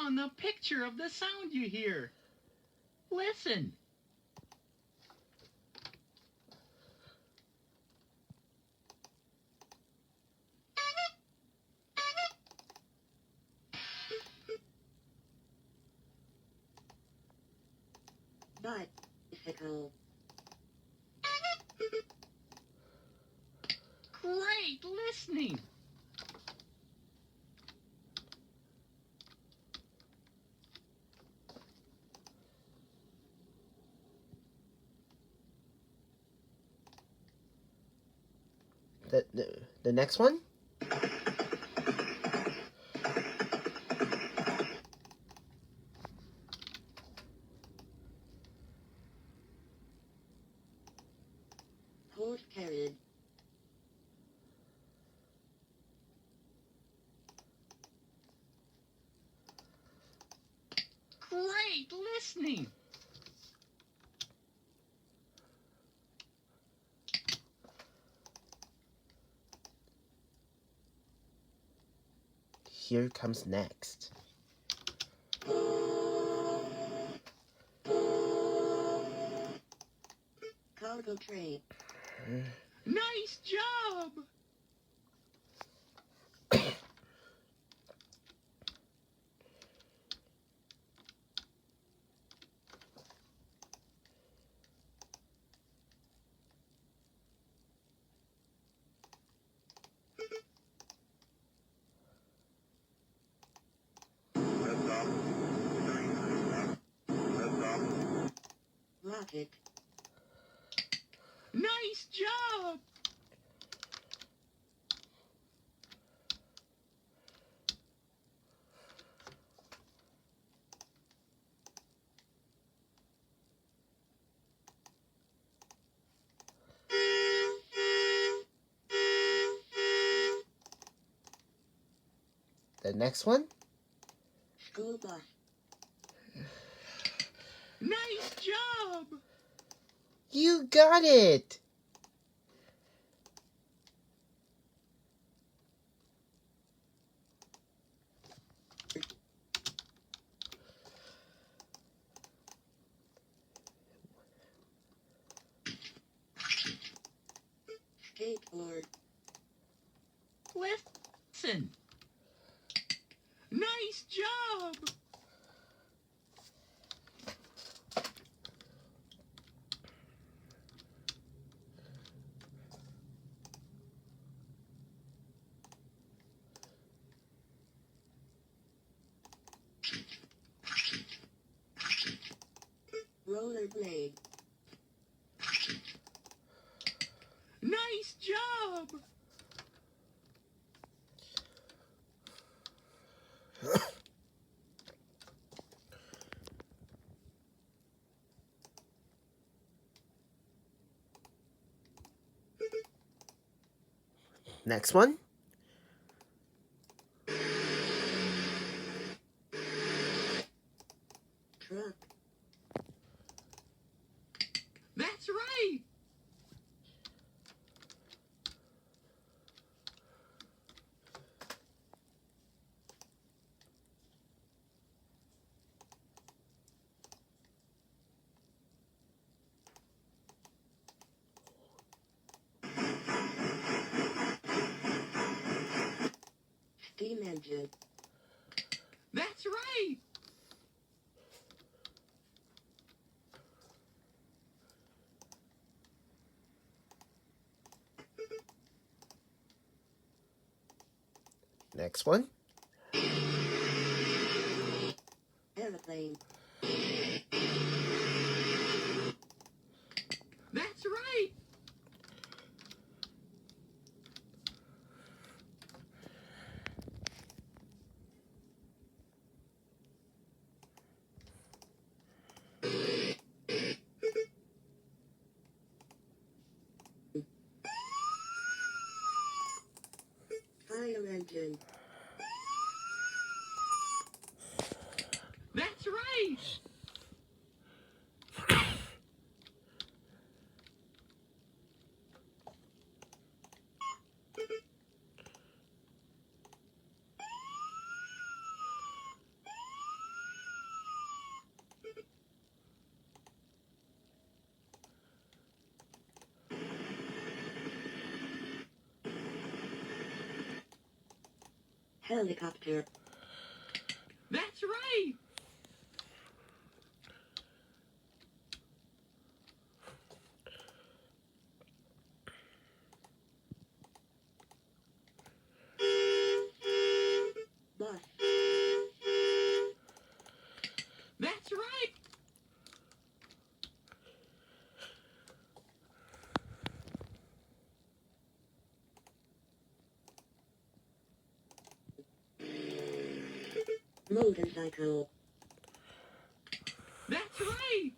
on the picture of the sound you hear. Listen. Bicycle. Great listening. The next one? Horse carriage. Great listening. Here comes next. Cargo train. Nice job. Rocket. Nice job. The next one? School bus. Nice job. You got it! Skateboard. Listen. Nice job. Rollerblade. Nice job. Next one? Truck. That's right. Steam engine. That's right. Next one? Airplane. That's right. Fire engine. That's right. Helicopter. That's right. Bus. That's right. Motorcycle. That's right.